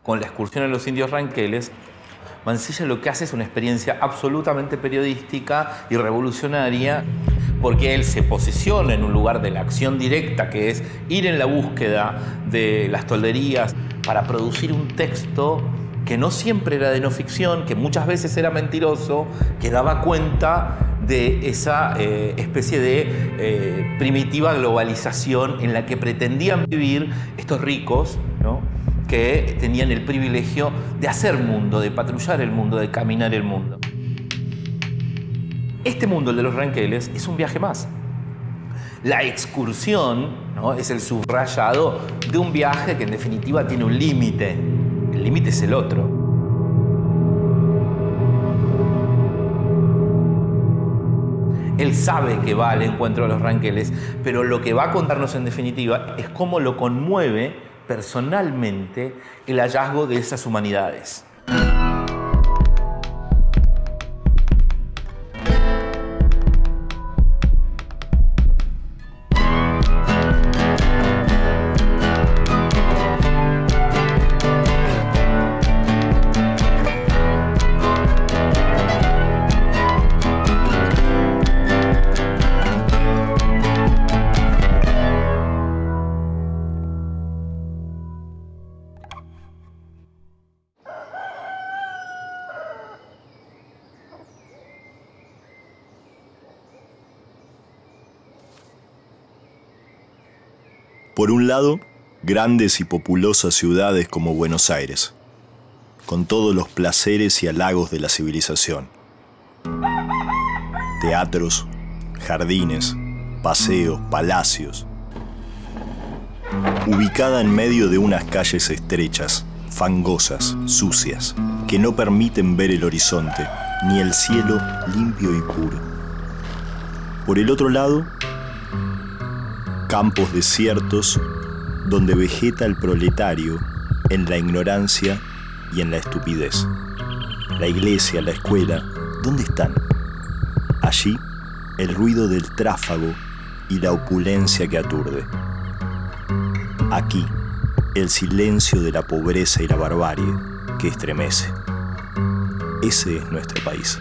Con la excursión a los indios ranqueles, Mansilla lo que hace es una experiencia absolutamente periodística y revolucionaria, porque él se posiciona en un lugar de la acción directa, que es ir en la búsqueda de las tolderías para producir un texto que no siempre era de no ficción, que muchas veces era mentiroso, que daba cuenta de esa especie de primitiva globalización en la que pretendían vivir estos ricos, ¿no?, que tenían el privilegio de hacer mundo, de patrullar el mundo, de caminar el mundo. Este mundo, el de los ranqueles, es un viaje más. La excursión, ¿no?, es el subrayado de un viaje que en definitiva tiene un límite. El límite es el otro. Él sabe que va al encuentro de los ranqueles, pero lo que va a contarnos en definitiva es cómo lo conmueve personalmente el hallazgo de esas humanidades. Por un lado, grandes y populosas ciudades como Buenos Aires, con todos los placeres y halagos de la civilización. Teatros, jardines, paseos, palacios. Ubicada en medio de unas calles estrechas, fangosas, sucias, que no permiten ver el horizonte, ni el cielo limpio y puro. Por el otro lado, campos desiertos donde vegeta el proletario en la ignorancia y en la estupidez. La iglesia, la escuela, ¿dónde están? Allí, el ruido del tráfago y la opulencia que aturde. Aquí, el silencio de la pobreza y la barbarie que estremece. Ese es nuestro país.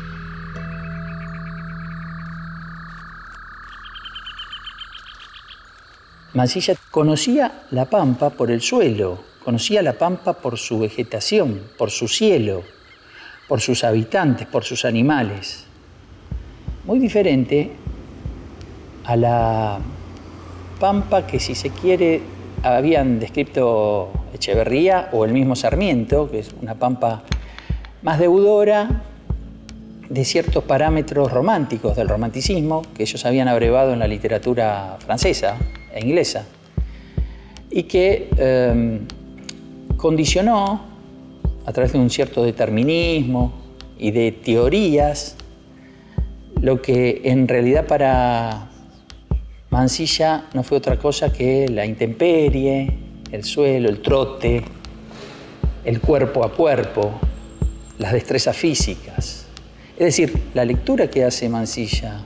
Mansilla conocía la Pampa por el suelo, conocía la Pampa por su vegetación, por su cielo, por sus habitantes, por sus animales. Muy diferente a la Pampa que, si se quiere, habían descrito Echeverría o el mismo Sarmiento, que es una Pampa más deudora de ciertos parámetros románticos del romanticismo que ellos habían abrevado en la literatura francesa e inglesa, y que condicionó, a través de un cierto determinismo y de teorías, lo que en realidad para Mansilla no fue otra cosa que la intemperie, el suelo, el trote, el cuerpo a cuerpo, las destrezas físicas. Es decir, la lectura que hace Mansilla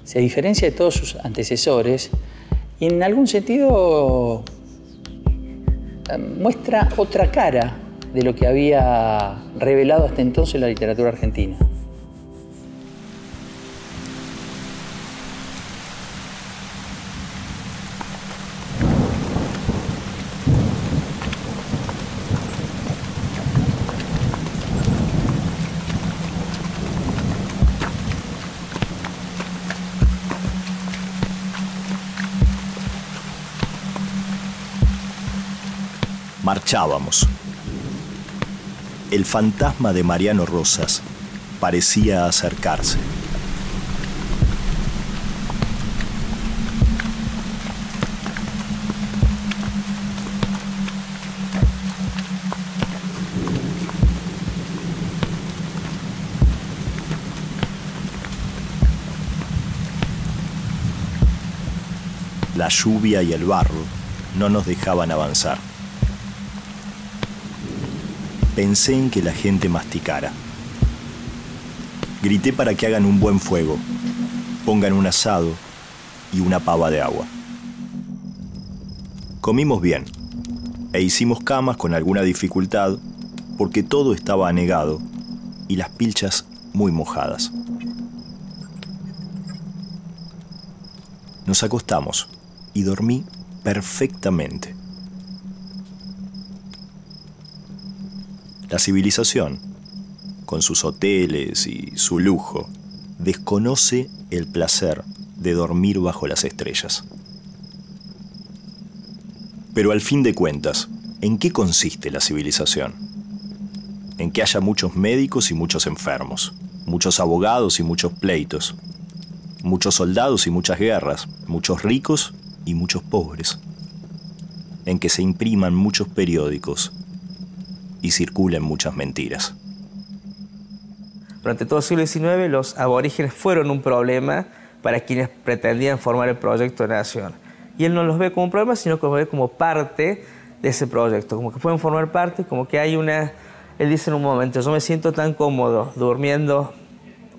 se diferencia de todos sus antecesores y en algún sentido muestra otra cara de lo que había revelado hasta entonces la literatura argentina. Marchábamos. El fantasma de Mariano Rosas parecía acercarse. La lluvia y el barro no nos dejaban avanzar. Pensé en que la gente masticara. Grité para que hagan un buen fuego, pongan un asado y una pava de agua. Comimos bien e hicimos camas con alguna dificultad porque todo estaba anegado y las pilchas muy mojadas. Nos acostamos y dormí perfectamente. La civilización, con sus hoteles y su lujo, desconoce el placer de dormir bajo las estrellas. Pero al fin de cuentas, ¿en qué consiste la civilización? En que haya muchos médicos y muchos enfermos, muchos abogados y muchos pleitos, muchos soldados y muchas guerras, muchos ricos y muchos pobres. En que se impriman muchos periódicos y circulen muchas mentiras. Durante todo el siglo XIX, los aborígenes fueron un problema para quienes pretendían formar el proyecto de nación. Y él no los ve como un problema, sino que los ve como parte de ese proyecto, como que pueden formar parte, como que hay una... Él dice en un momento, yo me siento tan cómodo durmiendo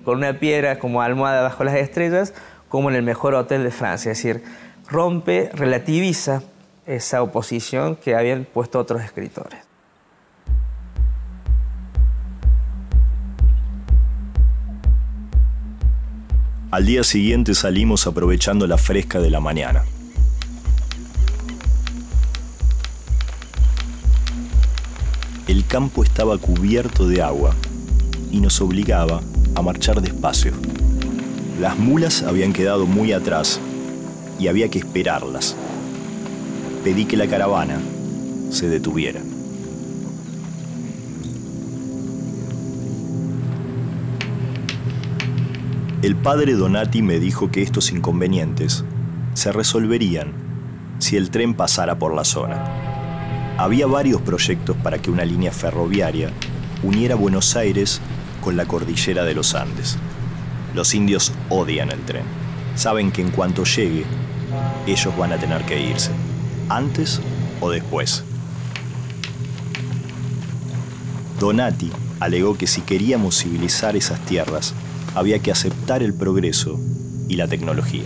con una piedra como almohada bajo las estrellas, como en el mejor hotel de Francia. Es decir, rompe, relativiza esa oposición que habían puesto otros escritores. Al día siguiente salimos aprovechando la fresca de la mañana. El campo estaba cubierto de agua y nos obligaba a marchar despacio. Las mulas habían quedado muy atrás y había que esperarlas. Pedí que la caravana se detuviera. El padre Donati me dijo que estos inconvenientes se resolverían si el tren pasara por la zona. Había varios proyectos para que una línea ferroviaria uniera Buenos Aires con la cordillera de los Andes. Los indios odian el tren. Saben que en cuanto llegue, ellos van a tener que irse, antes o después. Donati alegó que si queríamos civilizar esas tierras, había que aceptar el progreso y la tecnología.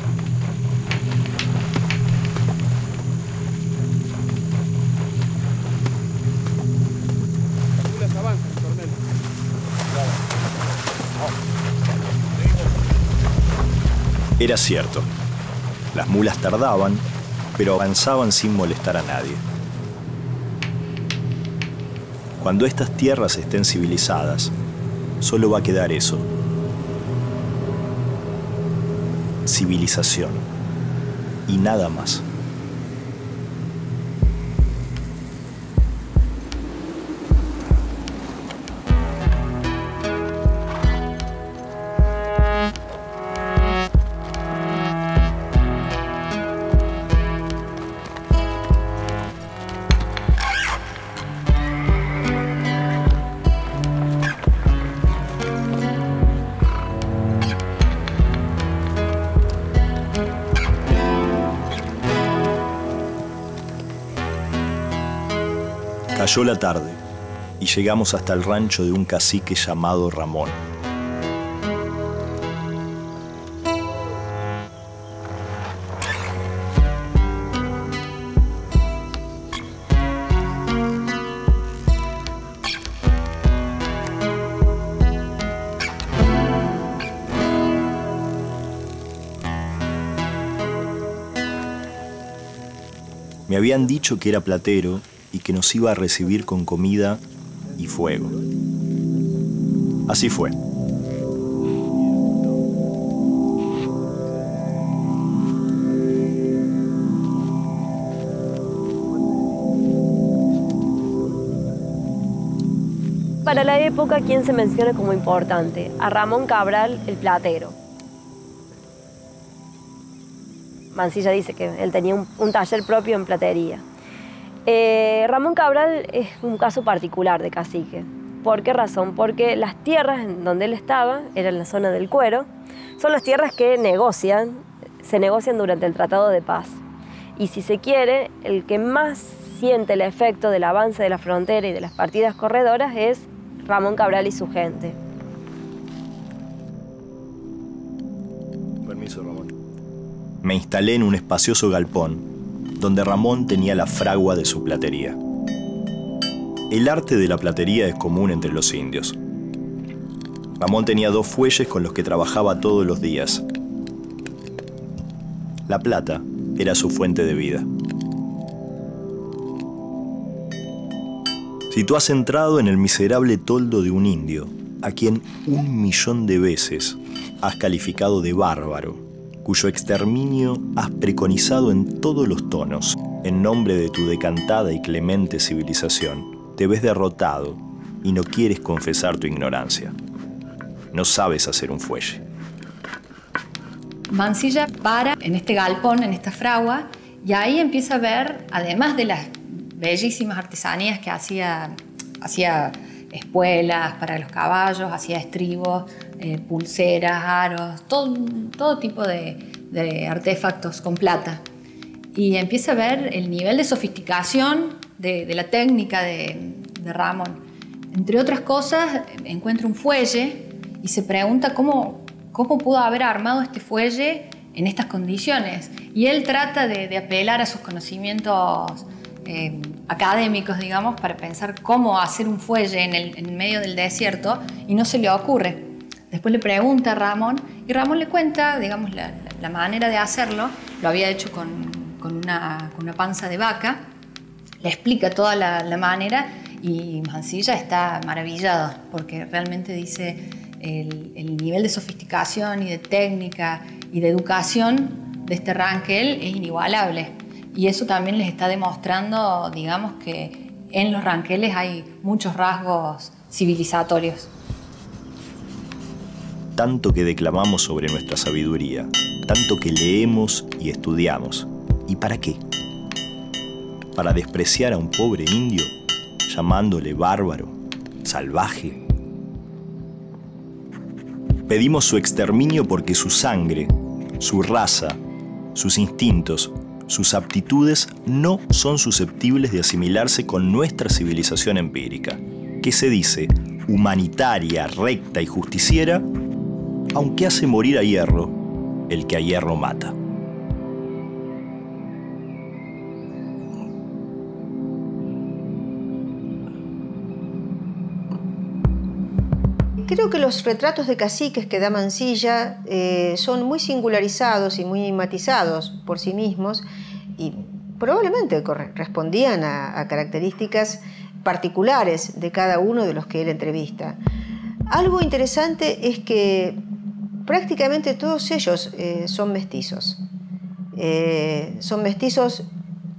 Era cierto, las mulas tardaban, pero avanzaban sin molestar a nadie. Cuando estas tierras estén civilizadas, solo va a quedar eso. Civilización y nada más. Cayó la tarde y llegamos hasta el rancho de un cacique llamado Ramón. Me habían dicho que era platero y que nos iba a recibir con comida y fuego. Así fue. Para la época, ¿quién se menciona como importante? A Ramón Cabral, el platero. Mansilla dice que él tenía un taller propio en platería. Ramón Cabral es un caso particular de cacique. ¿Por qué razón? Porque las tierras en donde él estaba, era en la zona del Cuero, son las tierras que se negocian durante el Tratado de Paz. Y si se quiere, el que más siente el efecto del avance de la frontera y de las partidas corredoras es Ramón Cabral y su gente. Permiso, Ramón. Me instalé en un espacioso galpón donde Ramón tenía la fragua de su platería. El arte de la platería es común entre los indios. Ramón tenía 2 fuelles con los que trabajaba todos los días. La plata era su fuente de vida. Si tú has entrado en el miserable toldo de un indio, a quien 1.000.000 de veces has calificado de bárbaro, cuyo exterminio has preconizado en todos los tonos, en nombre de tu decantada y clemente civilización, te ves derrotado y no quieres confesar tu ignorancia. No sabes hacer un fuelle. Mansilla para en este galpón, en esta fragua, y ahí empieza a ver, además de las bellísimas artesanías que hacía espuelas para los caballos, hacía estribos, pulseras, aros, todo tipo de artefactos con plata. Y empieza a ver el nivel de sofisticación de la técnica de Ramón. Entre otras cosas, encuentra un fuelle y se pregunta cómo pudo haber armado este fuelle en estas condiciones. Y él trata de apelar a sus conocimientos académicos, digamos, para pensar cómo hacer un fuelle en medio del desierto, y no se le ocurre. Después le pregunta a Ramón, y Ramón le cuenta, digamos, la manera de hacerlo. Lo había hecho con una panza de vaca. Le explica toda la manera, y Mansilla está maravillado, porque realmente dice el nivel de sofisticación y de técnica y de educación de este ranquel es inigualable. Y eso también les está demostrando, digamos, que en los ranqueles hay muchos rasgos civilizatorios. Tanto que declamamos sobre nuestra sabiduría, tanto que leemos y estudiamos. ¿Y para qué? ¿Para despreciar a un pobre indio, llamándole bárbaro, salvaje? Pedimos su exterminio porque su sangre, su raza, sus instintos, sus aptitudes no son susceptibles de asimilarse con nuestra civilización empírica, que se dice humanitaria, recta y justiciera, aunque hace morir a hierro el que a hierro mata. Creo que los retratos de caciques que da Mansilla son muy singularizados y muy matizados por sí mismos, y probablemente correspondían a características particulares de cada uno de los que él entrevista. Algo interesante es que prácticamente todos ellos son mestizos. Son mestizos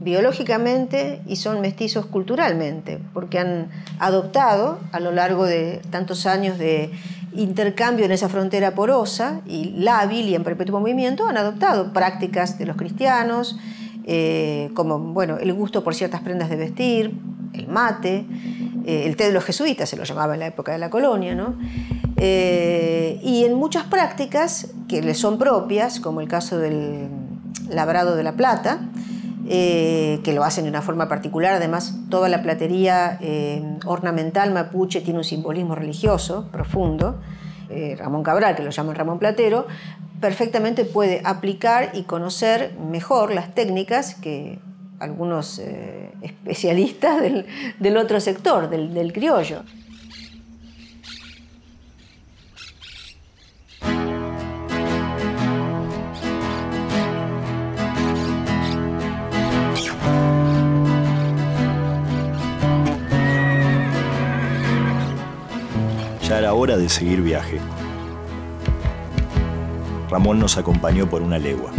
biológicamente y son mestizos culturalmente, porque han adoptado a lo largo de tantos años de intercambio en esa frontera porosa y lábil y en perpetuo movimiento, han adoptado prácticas de los cristianos, como bueno, el gusto por ciertas prendas de vestir, el mate, el té de los jesuitas se lo llamaba en la época de la colonia, ¿no? Y en muchas prácticas que les son propias, como el caso del labrado de la plata, que lo hacen de una forma particular. Además, toda la platería ornamental mapuche tiene un simbolismo religioso profundo. Ramón Cabral, que lo llaman Ramón Platero, perfectamente puede aplicar y conocer mejor las técnicas que algunos especialistas del otro sector, del criollo. Ya era hora de seguir viaje. Ramón nos acompañó por una legua.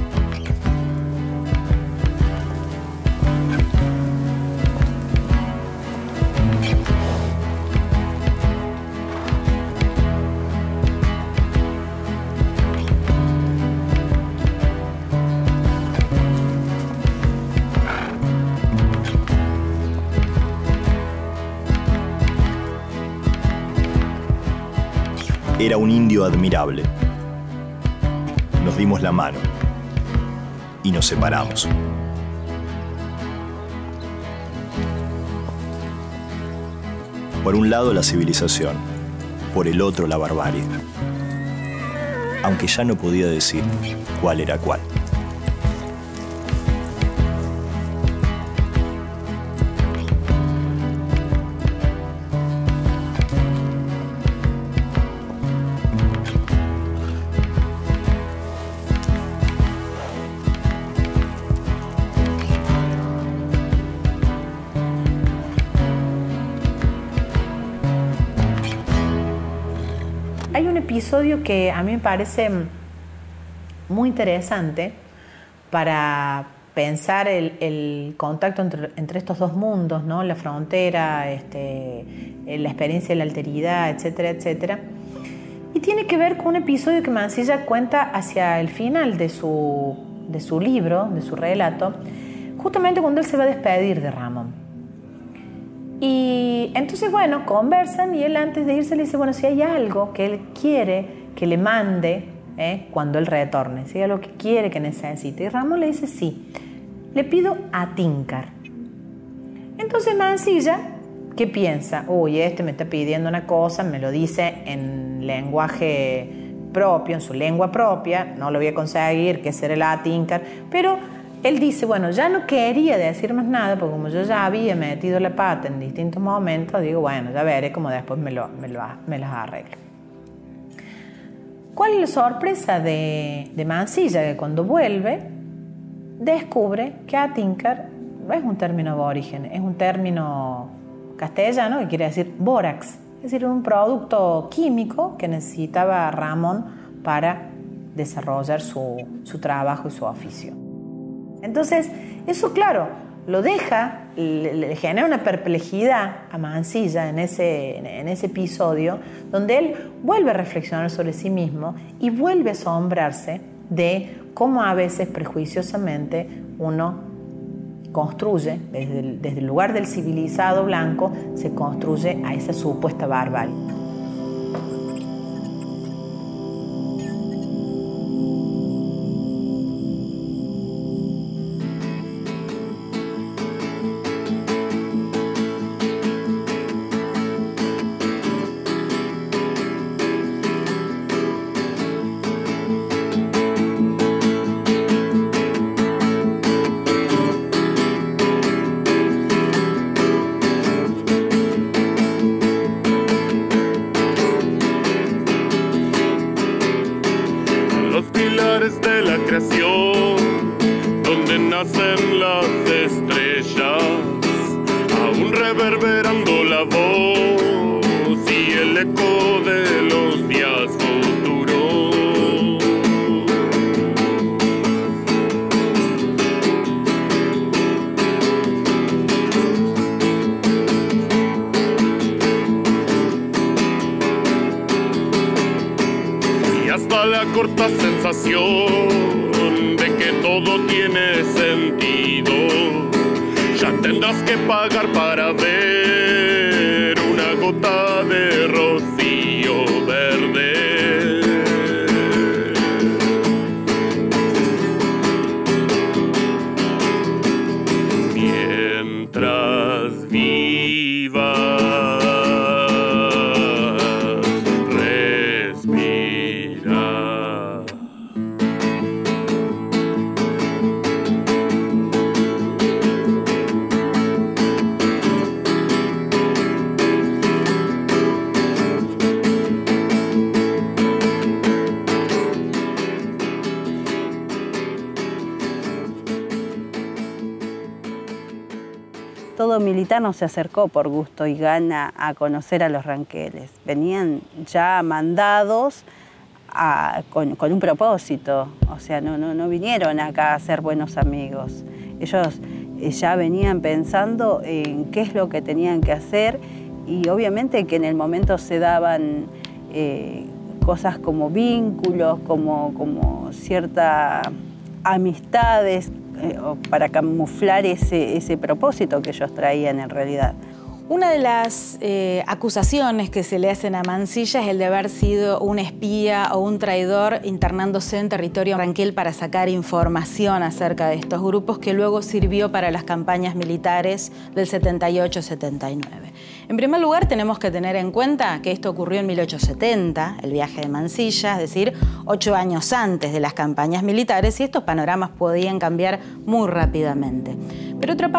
Era un indio admirable. Nos dimos la mano y nos separamos. Por un lado la civilización, por el otro la barbarie. Aunque ya no podía decir cuál era cuál. Hay un episodio que a mí me parece muy interesante para pensar el contacto entre estos dos mundos, ¿no? La frontera, la experiencia de la alteridad, etcétera, etcétera. Y tiene que ver con un episodio que Mansilla cuenta hacia el final de su libro, de su relato, justamente cuando él se va a despedir de Ramón. Y entonces, bueno, conversan y él antes de irse le dice, bueno, si hay algo que él quiere que le mande cuando él retorne, si hay algo que quiere, que necesite. Y Ramón le dice, sí, le pido a Tincar. Entonces Mansilla, ¿qué piensa? Uy, me está pidiendo una cosa, me lo dice en lenguaje propio, en su lengua propia, no lo voy a conseguir, que será el Atincar, pero él dice, bueno, ya no quería decir más nada, porque como yo ya había metido la pata en distintos momentos, digo, bueno, ya veré cómo después me las arreglo. ¿Cuál es la sorpresa de Mansilla? Que cuando vuelve, descubre que Atincar no es un término aborigen, es un término castellano que quiere decir bórax, es decir, un producto químico que necesitaba Ramón para desarrollar su trabajo y su oficio. Entonces, eso, claro, lo deja, le genera una perplejidad a Mansilla en ese episodio, donde él vuelve a reflexionar sobre sí mismo y vuelve a asombrarse de cómo a veces prejuiciosamente uno construye, desde el lugar del civilizado blanco, se construye a esa supuesta barbarie. Donde nacen las estrellas, aún reverberando la voz y el eco de los días futuros. Y hasta la corta sensación de que todo tiene sentido, ya tendrás que pagar para ver una gota de rocío verde. todo militar no se acercó por gusto y gana a conocer a los ranqueles. Venían ya mandados con un propósito, o sea, no vinieron acá a ser buenos amigos. Ellos ya venían pensando en qué es lo que tenían que hacer y obviamente que en el momento se daban cosas como vínculos, como ciertas amistades para camuflar ese propósito que ellos traían en realidad. Una de las acusaciones que se le hacen a Mansilla es el de haber sido un espía o un traidor internándose en territorio ranquel para sacar información acerca de estos grupos que luego sirvió para las campañas militares del 78-79. En primer lugar, tenemos que tener en cuenta que esto ocurrió en 1870, el viaje de Mansilla, es decir, 8 años antes de las campañas militares, y estos panoramas podían cambiar muy rápidamente. Por otra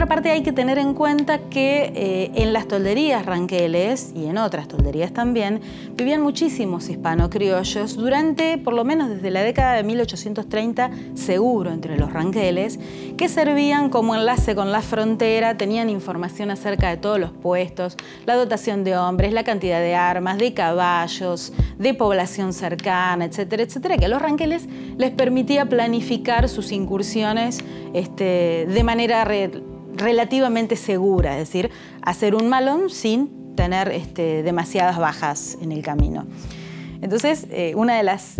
parte, hay que tener en cuenta que en las tolderías ranqueles y en otras tolderías también vivían muchísimos hispano-criollos durante, por lo menos desde la década de 1830, seguro entre los ranqueles, que servían como enlace con la frontera, tenían información acerca de todos los puestos, la dotación de hombres, la cantidad de armas, de caballos, de población cercana, etcétera, etcétera, que a los ranqueles les permitía planificar sus incursiones de manera relativamente segura, es decir, hacer un malón sin tener demasiadas bajas en el camino. Entonces, una de las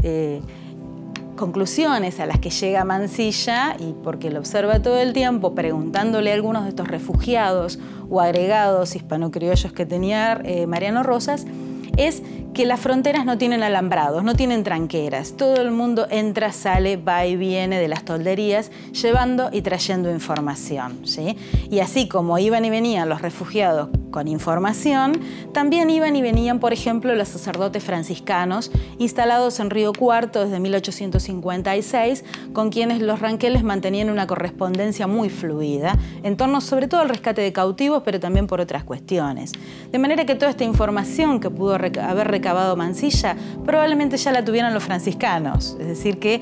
conclusiones a las que llega Mansilla, y porque lo observa todo el tiempo, preguntándole a algunos de estos refugiados o agregados hispano-criollos que tenía Mariano Rosas, es que las fronteras no tienen alambrados, no tienen tranqueras. Todo el mundo entra, sale, va y viene de las tolderías, llevando y trayendo información, ¿sí? Y así como iban y venían los refugiados con información, también iban y venían, por ejemplo, los sacerdotes franciscanos instalados en Río Cuarto desde 1856, con quienes los ranqueles mantenían una correspondencia muy fluida, en torno sobre todo al rescate de cautivos, pero también por otras cuestiones. De manera que toda esta información que pudo haber recabado Mansilla, probablemente ya la tuvieran los franciscanos. Es decir, que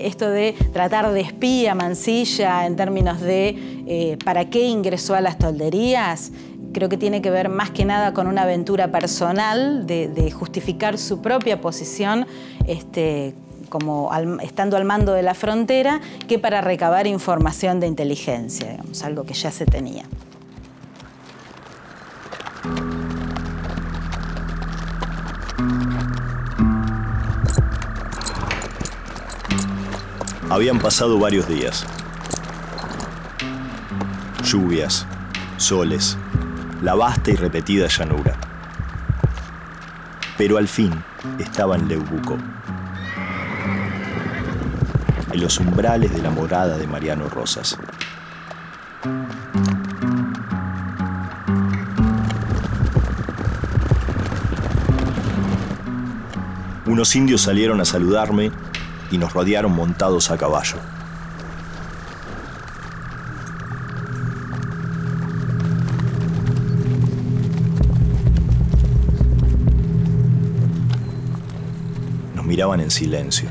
esto de tratar de espía a Mansilla en términos de para qué ingresó a las tolderías, creo que tiene que ver más que nada con una aventura personal de justificar su propia posición como estando al mando de la frontera, que para recabar información de inteligencia, digamos, algo que ya se tenía. Habían pasado varios días. Lluvias, soles, la vasta y repetida llanura. Pero al fin estaba en Leubuco, en los umbrales de la morada de Mariano Rosas. Unos indios salieron a saludarme y nos rodearon montados a caballo. Nos miraban en silencio,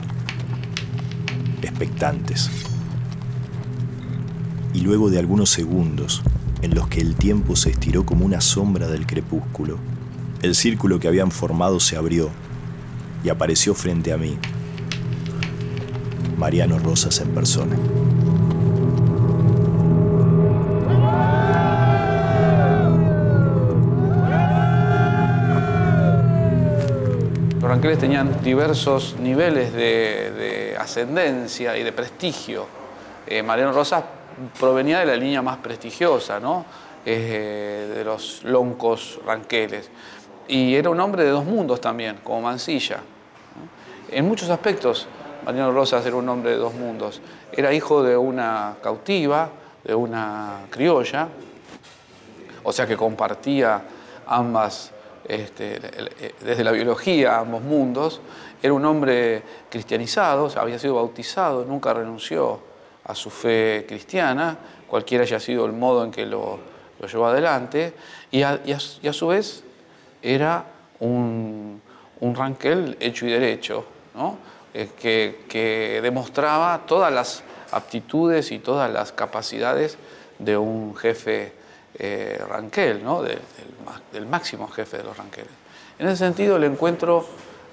expectantes. Y luego de algunos segundos, en los que el tiempo se estiró como una sombra del crepúsculo, el círculo que habían formado se abrió y apareció frente a mí Mariano Rosas en persona. Los ranqueles tenían diversos niveles de ascendencia y de prestigio. Mariano Rosas provenía de la línea más prestigiosa, ¿no? De los loncos ranqueles. Y era un hombre de dos mundos también, como Mansilla, ¿no? En muchos aspectos, Mariano Rosas era un hombre de dos mundos. Era hijo de una cautiva, de una criolla, o sea que compartía ambas, desde la biología, ambos mundos. Era un hombre cristianizado, había sido bautizado, nunca renunció a su fe cristiana, cualquiera haya sido el modo en que lo llevó adelante, y a su vez era un ranquel hecho y derecho, ¿no? Que demostraba todas las aptitudes y todas las capacidades de un jefe Ranquel, ¿no? del máximo jefe de los Ranqueles. En ese sentido, el encuentro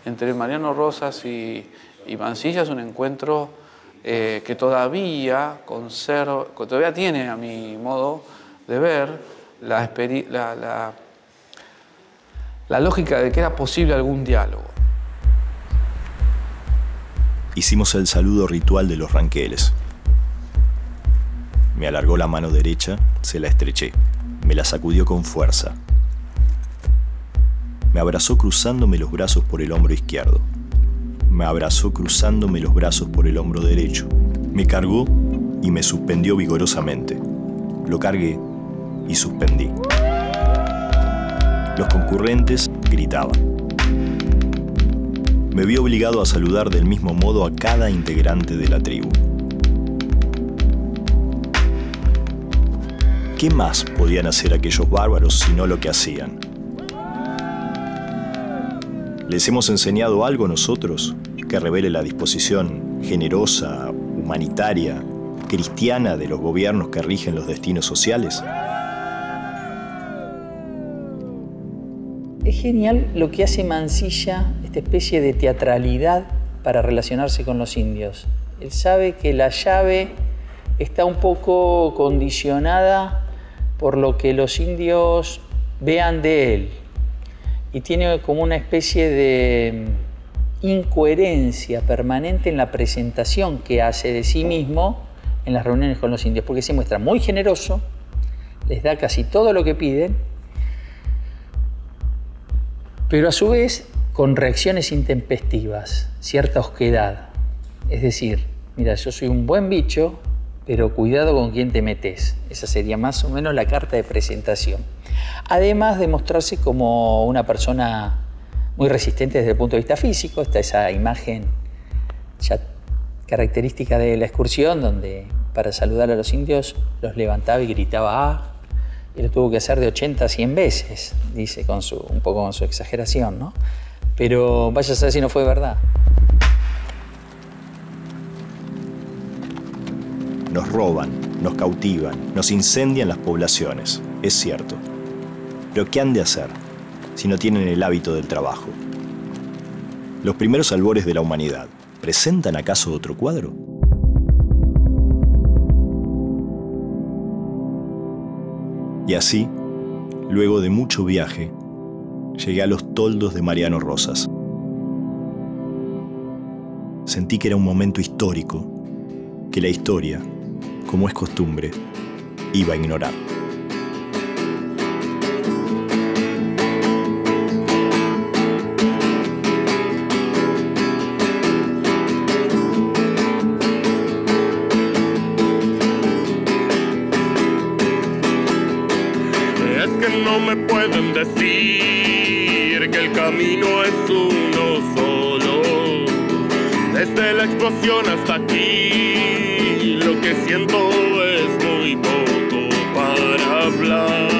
entre Mariano Rosas y Mansilla es un encuentro que todavía tiene, a mi modo de ver, la lógica de que era posible algún diálogo. Hicimos el saludo ritual de los Ranqueles. Me alargó la mano derecha, se la estreché. Me la sacudió con fuerza. Me abrazó cruzándome los brazos por el hombro izquierdo. Me abrazó cruzándome los brazos por el hombro derecho. Me cargó y me suspendió vigorosamente. Lo cargué y suspendí. Los concurrentes gritaban. Me vi obligado a saludar del mismo modo a cada integrante de la tribu. ¿Qué más podían hacer aquellos bárbaros sino lo que hacían? ¿Les hemos enseñado algo nosotros que revele la disposición generosa, humanitaria, cristiana de los gobiernos que rigen los destinos sociales? Es genial lo que hace Mansilla, esta especie de teatralidad para relacionarse con los indios. Él sabe que la llave está un poco condicionada por lo que los indios vean de él. Y tiene como una especie de incoherencia permanente en la presentación que hace de sí mismo en las reuniones con los indios, porque se muestra muy generoso, les da casi todo lo que piden, pero a su vez con reacciones intempestivas, cierta osquedad. Es decir, mira, yo soy un buen bicho, pero cuidado con quién te metes. Esa sería más o menos la carta de presentación. Además de mostrarse como una persona muy resistente desde el punto de vista físico, está esa imagen ya característica de la excursión, donde para saludar a los indios los levantaba y gritaba ¡ah! Y lo tuvo que hacer de 80 a 100 veces, dice un poco con su exageración, ¿no? Pero vaya a saber si no fue verdad. Nos roban, nos cautivan, nos incendian las poblaciones, es cierto. Pero ¿qué han de hacer si no tienen el hábito del trabajo? ¿Los primeros albores de la humanidad presentan acaso otro cuadro? Y así, luego de mucho viaje, llegué a los toldos de Mariano Rosas. Sentí que era un momento histórico, que la historia, como es costumbre, iba a ignorar. Es que no me pueden decir que el camino es uno solo. Desde la explosión hasta aquí, lo que siento es muy poco para hablar.